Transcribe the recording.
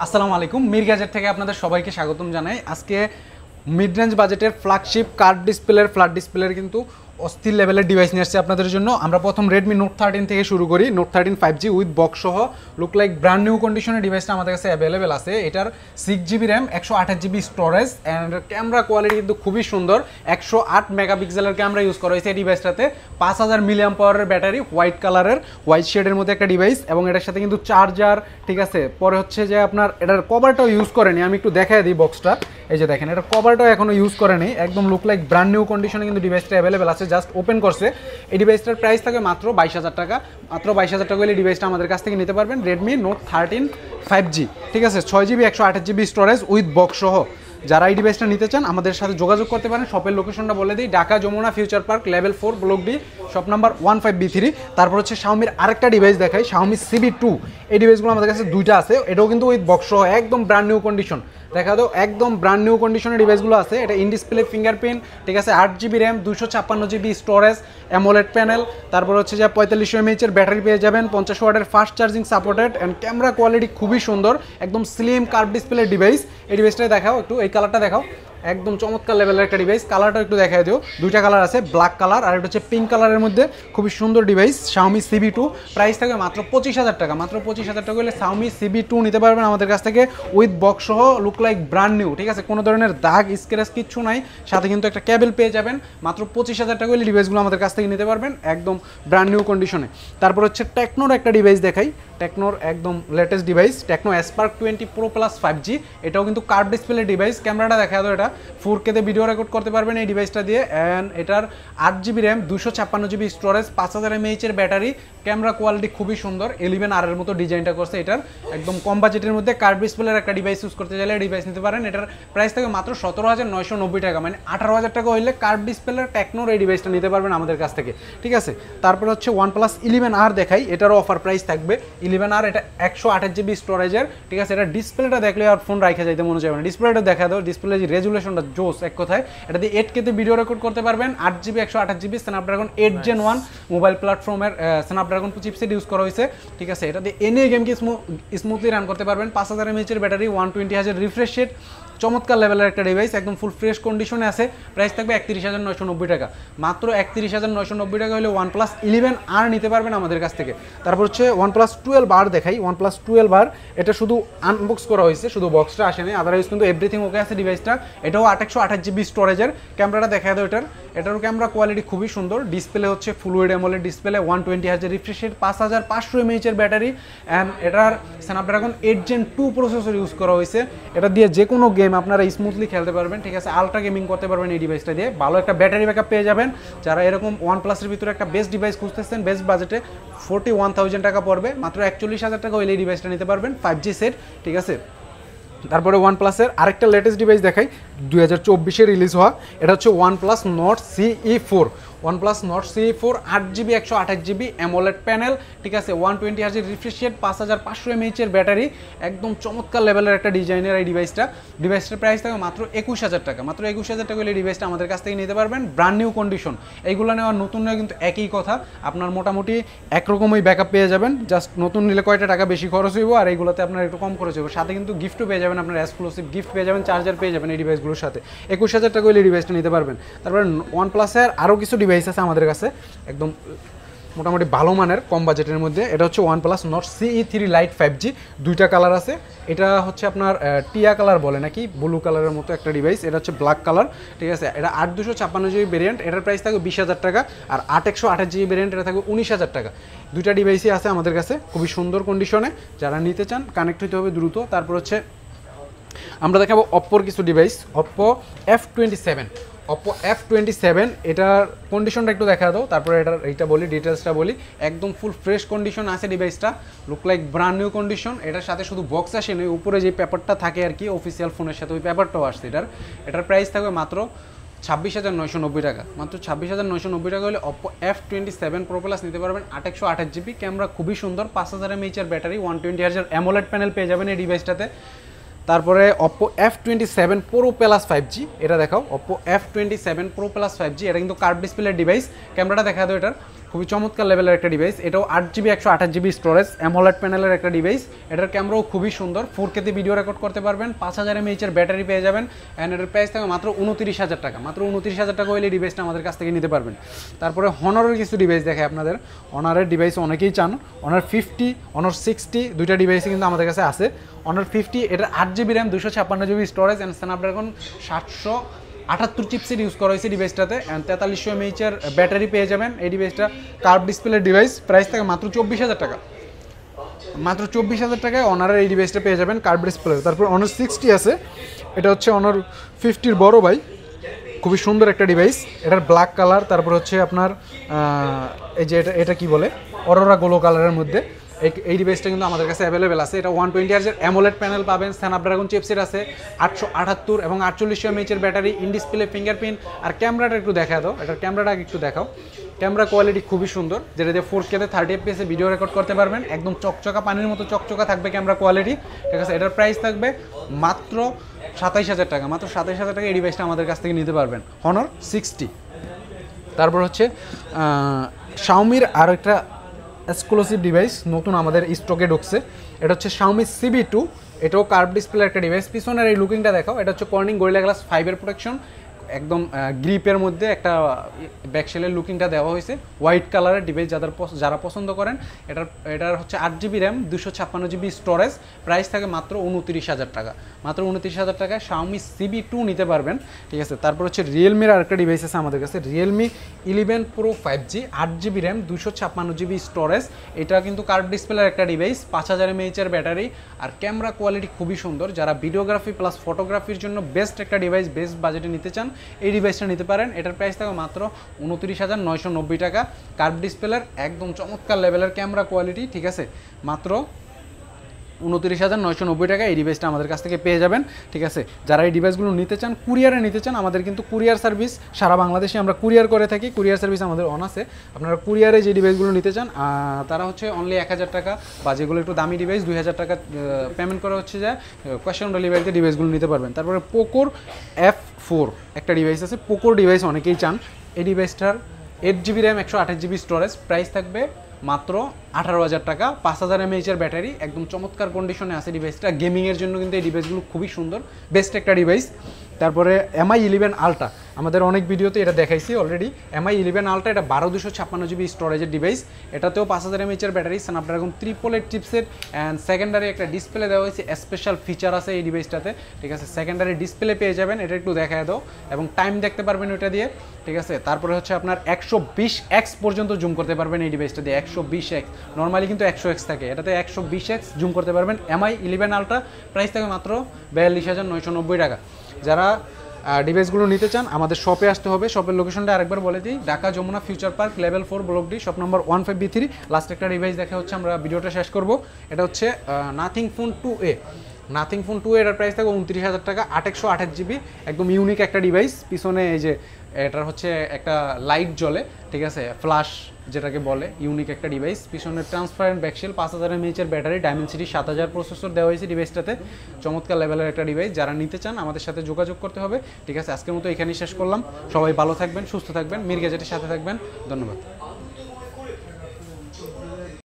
আসসালামু আলাইকুম মির গ্যাজেট থেকে আপনাদের সবাইকে স্বাগতম জানাই। আজকে মিড রেঞ্জ বাজেটের ফ্ল্যাগশিপ কার্ভ ডিসপ্লের ফ্ল্যাট ডিসপ্লের কিন্তু অস্থির লেভেলের ডিভাইস নিয়ে আসছে আপনাদের জন্য। আমরা প্রথম রেডমি নোট 13 থেকে শুরু করি। নোট 13 5G উইথ বক্স সহ লুক লাইক ব্র্যান্ড নিউ কন্ডিশনের ডিভাইসটা আমাদের কাছে অ্যাভেলেবেল আছে। এটার 6GB RAM 128GB storage and camera quality কিন্তু খুবই সুন্দর। 108 মেগাপিক্সেলের ক্যামেরা ইউজ করা হয়েছে এই ডিভাইসটাতে। 5000 মিলিয়াম পাওয়ারের ব্যাটারি, হোয়াইট কালারের হোয়াইট শেডের মধ্যে একটা ডিভাইস এবং এটার সাথে কিন্তু চার্জার, ঠিক আছে। পরে হচ্ছে যে আপনার এটার কভারটাও ইউজ করেনি, আমি একটু দেখাই দিই বক্সটা। এই যে দেখেন, এটার কভারটাও এখনো ইউজ করেনি, একদম লুক লাইক ব্র্যান্ড নিউ কন্ডিশনে কিন্তু ডিভাইসটা অ্যাভেলেবেল আছে, জাস্ট ওপেন করছে। এই ডিভাইসটার প্রাইস থাকে মাত্র 22000 টাকা। মাত্র 22000 টাকা হলে ডিভাইসটা আমাদের কাছ থেকে নিতে পারবেন। রেডমি নোট 13 5G, ঠিক আছে, 6GB 128GB storage with box সহ। যারা এই ডিভাইসটা নিতে চান আমাদের সাথে যোগাযোগ করতে পারেন। শপের লোকেশনটা বলে দিই, Dhaka Jamuna future park level 4 block D, shop number 15B3। তারপর হচ্ছে শাওমির আরেকটা ডিভাইস দেখাই, শাওমি CB2। এই ডিভাইসগুলো আমাদের কাছে দুইটা আছে, এটাও কিন্তু উইথ বক্স সহ একদম ব্র্যান্ড নিউ কন্ডিশন। দেখা দাও, একদম ব্র্যান্ড নিউ কন্ডিশনের ডিভাইসগুলো আছে। এটা ইন ডিসপ্লে ফিঙ্গারপ্রিন্ট, ঠিক আছে, 8GB RAM 256GB storage, AMOLED panel. তারপর হচ্ছে যে 4500 mAh এর ব্যাটারি পেয়ে যাবেন, 50 ওয়াটের fast charging supported and camera quality খুবই সুন্দর, একদম স্লিম কার্ভ ডিসপ্লে ডিভাইস। এই ডিভাইসটা দেখাও একটু, এই কালারটা দেখাও, একদম চমৎকার লেভেলের একটা ডিভাইস। কালারটা একটু দেখাই দিও, দুইটা কালার আছে, ব্ল্যাক কালার আর এটা হচ্ছে পিঙ্ক কালারের মধ্যে। খুবই সুন্দর ডিভাইস, শাওমি CB2। প্রাইস থাকবে মাত্র 25000 টাকা। মাত্র 25000 টাকা হলে শাওমি CB2 নিতে পারবেন আমাদের কাছ থেকে উইথ বক্স সহ, লুক লাইক ব্র্যান্ড নিউ, ঠিক আছে, কোনো ধরনের দাগ স্ক্র্যাচ কিচ্ছু নাই, সাথে কিন্তু একটা কেবল পেয়ে যাবেন। মাত্র 25000 টাকা হলে ডিভাইসগুলো আমাদের কাছ থেকে নিতে পারবেন একদম ব্র্যান্ড নিউ কন্ডিশনে। তারপর হচ্ছে টেকনোর একটা ডিভাইস দেখাই, টেকনোর একদম latest device, Tecno Spark 20 Pro Plus 5G। এটাও কিন্তু কার্ভ ডিসপ্লে ডিভাইস। ক্যামেরাটা দেখা দাও, এটা 4K তে ভিডিও রেকর্ড করতে পারবেন এই ডিভাইসটা দিয়ে। অ্যান্ড এটার 8GB RAM 256GB storage, 5000 mAh এর ব্যাটারি। ক্যামেরা কোয়ালিটি খুবই সুন্দর, 11R এর মতো ডিজাইনটা করছে। এটার একদম কম বাজেটের মধ্যে কার্ভ ডিসপ্লের একটা ডিভাইস ইউজ করতে চাইলে ডিভাইস নিতে পারেন। এটার প্রাইস থাকে মাত্র 17990 টাকা, মানে 18000 টাকা হইলে কার্ভ ডিসপ্লের টেকনোর এই ডিভাইসটা নিতে পারবেন আমাদের কাছ থেকে, ঠিক আছে। তারপর হচ্ছে OnePlus 11R দেখাই, এটারও অফার প্রাইস থাকবে 11R। এটা 128GB স্টোরেজের, ঠিক আছে। এটা ডিসপ্লেটা দেখলে আর ফোন রাখা যাইতে মনে চাইবে না। ডিসপ্লেটা দেখা দাও, ডিসপ্লে যে রেজুলেশনটা জোস এক কথায়। এটা দিয়ে 8K তে ভিডিও রেকর্ড করতে পারবেন। 8GB 128GB Snapdragon 8 Gen 1 mobile প্ল্যাটফর্মের স্ন্যাপড্রাগন চিপসেট ইউজ করা হয়েছে, ঠিক আছে। এটা দিয়ে এনি গেমকে স্মুথলি রান করতে পারবেন। 5000 mAh এর ব্যাটারি, 120Hz রিফ্রেশ রেট, চমৎকার লেভেলের একটা ডিভাইস, একদম ফুল ফ্রেশ কন্ডিশনে আছে। প্রাইস থাকবে 31990 টাকা। মাত্র 31990 টাকা হলে OnePlus 11R নিতে পারবেন আমাদের কাছ থেকে। তারপর হচ্ছে OnePlus 12R দেখাই, OnePlus 12R। এটা শুধু আনবক্স করা হয়েছে, শুধু বক্সটা আসেনি, আদারওয়াইজ কিন্তু এভরিথিং ওকে আছে ডিভাইসটা। এটাও 128GB স্টোরেজের। ক্যামেরাটা দেখা দাও, এটারও ক্যামেরা কোয়ালিটি খুবই সুন্দর। ডিসপ্লে হচ্ছে ফুল ওয়েড AMOLED display, 120Hz refresh rate, 5500 mAh এর ব্যাটারি অ্যান্ড এটার স্ন্যাপড্রাগন 8 Gen 2 প্রসেসর ইউজ করা হয়েছে। এটা দিয়ে যে কোনো গেম আপনারা স্মুথলি খেলতে পারবেন, ঠিক আছে। আলট্রা গেমিং করতে পারবেন এই ডিভাইসটা দিয়ে। ভালো একটা ব্যাটারি ব্যাকআপ পেয়ে যাবেন। যারা এরকম OnePlus-এর ভিতরে একটা বেস্ট ডিভাইস খুঁজতেছেন, বেস্ট বাজেটে 41000 টাকা পড়বে, মাত্র 41000 টাকা হইলে এই ডিভাইসটা নিতে পারবেন, 5G সেট, ঠিক আছে। তারপরে OnePlus-এর আরেকটা লেটেস্ট ডিভাইস দেখাই, 2024-এ রিলিজ হওয়া। এটা হচ্ছে OnePlus Nord CE4। OnePlus Nord CE4 8GB 128GB AMOLED panel, ঠিক আছে, 120Hz রিফ্রেশ রেট, 5500 mAh এর ব্যাটারি। একদম চমৎকার লেভেলের একটা ডিজাইনের এই ডিভাইসটার প্রাইস থাকে মাত্র 21000 টাকা। মাত্র 21000 টাকা হলে এই ডিভাইসটা আমাদের কাছ থেকে নিতে পারবেন, ব্র্যান্ড নিউ কন্ডিশন। এইগুলো নেওয়ার নতুন নেওয়া কিন্তু একই কথা, আপনার মোটামুটি একরকমই ব্যাকআপ পেয়ে যাবেন। জাস্ট নতুন নিলে কয়টা টাকা বেশি খরচ হইব, আর এইগুলোতে আপনার একটু কম খরচ হইব। সাথে কিন্তু গিফটও পেয়ে যাবেন, আপনার এক্সক্লুসিভ গিফট পেয়ে যাবেন, চার্জার পেয়ে যাবেন এই ডিভাইসগুলোর সাথে। 21000 টাকা হলে এই ডিভাইসটা নিতে পারবেন। তারপরে OnePlus-এর আরও কিছু ডিভাইস আছে আমাদের কাছে, একদম মোটামুটি ভালো মানের কম বাজেটের মধ্যে। এটা হচ্ছে OnePlus Nord CE3 Lite 5G। দুইটা কালার আছে, এটা হচ্ছে আপনার টিয়া কালার বলে নাকি, ব্লু কালারের মতো একটা ডিভাইস। এটা হচ্ছে ব্ল্যাক কালার, ঠিক আছে। এটা 8256GB ভেরিয়েন্ট, এটার প্রাইস থাকবে 20000 টাকা। আর 8128GB ভেরিয়েন্ট, এটা থাকবে 19000 টাকা। দুইটা ডিভাইসই আছে আমাদের কাছে, খুবই সুন্দর কন্ডিশনে। যারা নিতে চান কানেক্ট হইতে হবে দ্রুত। তারপর হচ্ছে আমরা দেখাবো অপ্পোর কিছু device, Oppo F27। Oppo F27, এটার কন্ডিশনটা একটু দেখা দাও, তারপরে এইটা বলি, ডিটেলসটা বলি। একদম ফুল ফ্রেশ কন্ডিশন আছে ডিভাইসটা, look like brand new condition. এটার সাথে শুধু বক্স আসেনি, উপরে যে পেপারটা থাকে আর কি অফিসিয়াল ফোনের সাথে, ওই পেপারটাও আসছে। এটার প্রাইস থাকবে মাত্র 26990 টাকা। মাত্র 26990 টাকা হলে Oppo F27 Pro Plus নিতে পারবেন। 828GB ক্যামেরা, খুবই সুন্দর, 5000 mAh এর ব্যাটারি, 120Hz অ্যামোলেড প্যানেল পেয়ে যাবেন এই ডিভাইসটাতে। তারপরে Oppo F27 Pro Plus 5G, এটা দেখাও, Oppo F27 Pro Plus 5G। এটা কিন্তু কার্ভ ডিসপ্লের ডিভাইস। ক্যামেরাটা দেখা দাও, এটার খুবই চমৎকার লেভেলের একটা ডিভাইস। এটাও 8GB 128GB স্টোরেজ, অ্যামোলেড প্যানেলের একটা ডিভাইস। এটার ক্যামেরাও খুবই সুন্দর, 4K তে ভিডিও রেকর্ড করতে পারবেন, 5000 mAh এর ব্যাটারি পেয়ে যাবেন। অ্যান্ড এটার প্রাইস থাকবে মাত্র 29000 টাকা। মাত্র 29000 টাকা হলে এই ডিভাইসটা আমাদের কাছ থেকে নিতে পারবেন। তারপরে হনারের কিছু ডিভাইস দেখে আপনাদের। হনারের ডিভাইস অনেকেই চান। অনার 50, অনার 60 দুইটা ডিভাইসই কিন্তু আমাদের কাছে আছে। অনার 50 এটার 8GB RAM, 256GB storage and Snapdragon 778 chipset use করা হয়েছে ডিভাইসটাতে। অ্যান্ড 4300 mAh এর ব্যাটারি পেয়ে যাবেন। এই ডিভাইসটা কার্ভ ডিসপ্লের ডিভাইস, প্রাইস থাকে মাত্র 24000 টাকা। মাত্র 24000 টাকায় অনারের এই ডিভাইসটা পেয়ে যাবেন কার্ভ ডিসপ্লে। তারপর অনার 60 আছে, এটা হচ্ছে অনার 50-র বড় ভাই, খুবই সুন্দর একটা ডিভাইস। এটার ব্ল্যাক কালার, তারপর হচ্ছে আপনার এই যে এটা কি বলে অরোরা গোলো কালারের মধ্যে এই ডিভাইসটা কিন্তু আমাদের কাছে অ্যাভেলেবেল আছে। এটা 120 Hz এর অ্যামোলেড প্যানেল পাবেন, স্ন্যাপড্রাগন চিপসেট আছে, 878 এবং 4800 mAh এর ব্যাটারি, ইন ডিসপ্লে ফিঙ্গারপ্রিন্ট। আর ক্যামেরাটা একটু দেখা দাও, এটার ক্যামেরাটা একটু দেখাও। ক্যামেরা কোয়ালিটি খুবই সুন্দর, যেটা দিয়ে 4K তে 30 fps এ ভিডিও রেকর্ড করতে পারবেন। একদম চকচকা, পানির মতো চকচকা থাকবে ক্যামেরা কোয়ালিটি, ঠিক আছে। এটার প্রাইস থাকবে মাত্র 27000 টাকা। মাত্র 27000 টাকা এই ডিভাইসটা আমাদের কাছ থেকে নিতে পারবেন, হনর 60। তারপর হচ্ছে শাওমির আর একটা এক্সক্লুসিভ ডিভাইস নতুন আমাদের স্টকে ঢুকছে। এটা হচ্ছে শাওমি CB2। এটাও কার্ভ ডিসপ্লের একটা ডিভাইস। পিছনের এই লুকিংটা দেখাও। এটা হচ্ছে কর্নিং গরিলা গ্লাস 5 এর প্রোটেকশন, একদম গ্রিপের মধ্যে একটা ব্যাকশেলের লুকিংটা দেওয়া হয়েছে। হোয়াইট কালারের ডিভাইস যারা পছন্দ করেন। এটার হচ্ছে 8GB RAM, 256GB storage, price থাকে মাত্র 29000 টাকা। মাত্র 29000 টাকায় শাওমি CB2 নিতে পারবেন, ঠিক আছে। তারপর হচ্ছে রিয়েলমির আরেকটা ডিভাইস আছে আমাদের কাছে, Realme 11 Pro 5G, 8GB RAM, 256GB storage. এটা কিন্তু কার্ভ ডিসপ্লের একটা ডিভাইস, 5000 mAh এর ব্যাটারি। আর ক্যামেরা কোয়ালিটি খুবই সুন্দর। যারা ভিডিওগ্রাফি প্লাস ফটোগ্রাফির জন্য বেস্ট একটা ডিভাইস, বেস্ট বাজেটে নিতে চান, এই ডিভাইসটা নিতে পারেন। এটার প্রাইস থাকবে মাত্র 29990 টাকা। কার্ভ ডিসপ্লের একদম চমৎকার লেভেলের ক্যামেরা কোয়ালিটি, ঠিক আছে। মাত্র 29990 টাকা এই ডিভাইসটা আমাদের কাছ থেকে পেয়ে যাবেন, ঠিক আছে। যারা এই ডিভাইসগুলো নিতে চান, কুরিয়ারে নিতে চান, আমাদের কিন্তু কুরিয়ার সার্ভিস সারা বাংলাদেশে আমরা কুরিয়ার করে থাকি। কুরিয়ার সার্ভিস আমাদের অন আছে। আপনারা কুরিয়ারে যে ডিভাইসগুলো নিতে চান তারা হচ্ছে অনলি 1000 টাকা, বা যেগুলো একটু দামি ডিভাইস 2000 টাকা পেমেন্ট করা হচ্ছে, যা ক্যাশ অন ডেলিভারিতে ডিভাইসগুলো নিতে পারবেন। তারপরে পোকোর F4 একটা ডিভাইস আছে। পোকোর ডিভাইস অনেকেই চান। এই ডিভাইসটার 8GB RAM, 128GB storage, price থাকবে মাত্র 18000 টাকা। 5000 mAh এর ব্যাটারি, একদম চমৎকার কন্ডিশনে আছে ডিভাইসটা। গেমিংয়ের জন্য কিন্তু এই ডিভাইসগুলো খুবই সুন্দর, বেস্ট একটা ডিভাইস। তারপরে MI 11 আলট্রা, আমাদের অনেক ভিডিওতে এটা দেখাইছি অলরেডি। MI 11 আলট্রা, এটা 12256GB স্টোরেজের ডিভাইস। এটাতেও 5000 mAh এর battery, Snapdragon 888 chipset and secondary একটা ডিসপ্লে দেওয়া হয়েছে। স্পেশাল ফিচার আছে এই ডিভাইসটাতে, ঠিক আছে। সেকেন্ডারি ডিসপ্লে পেয়ে যাবেন, এটা একটু দেখায় দাও, এবং টাইম দেখতে পারবেন ওইটা দিয়ে, ঠিক আছে। তারপরে হচ্ছে আপনার 120x পর্যন্ত জুম করতে পারবেন এই ডিভাইসটা দিয়ে, 120x। নর্মালি কিন্তু 100x থাকে, এটাতে 120x জুম করতে পারবেন। MI 11 আলট্রা, প্রাইস থাকে মাত্র 42990 টাকা। যারা ডিভাইসগুলো নিতে চান, আমাদের শপে আসতে হবে। শপের লোকেশনটা আরেকবার বলে দিই, Dhaka Jamuna future park level 4 block D, shop number 15B3। Last একটা ডিভাইস দেখা হচ্ছে, আমরা ভিডিওটা শেষ করব। এটা হচ্ছে nothing phone 2A। Nothing phone 2A, এটার প্রাইস থাকে 29000 টাকা, 828GB, একদম ইউনিক একটা ডিভাইস। পিছনে এই যে এটার হচ্ছে একটা লাইট জ্বলে, ঠিক আছে, ফ্ল্যাশ যেটাকে বলে, ইউনিক একটা ডিভাইস। পিছনে ট্রান্সপারেন্ট ব্যাকশেল, 5000 mAh এর ব্যাটারি, ডায়মেনসিটি 7000 প্রসেসর দেওয়া হয়েছে ডিভাইসটাতে। চমৎকার লেভেলের একটা ডিভাইস, যারা নিতে চান আমাদের সাথে যোগাযোগ করতে হবে, ঠিক আছে। আজকের মতো এখানেই শেষ করলাম। সবাই ভালো থাকবেন, সুস্থ থাকবেন, মির গ্যাজেটের সাথে থাকবেন। ধন্যবাদ।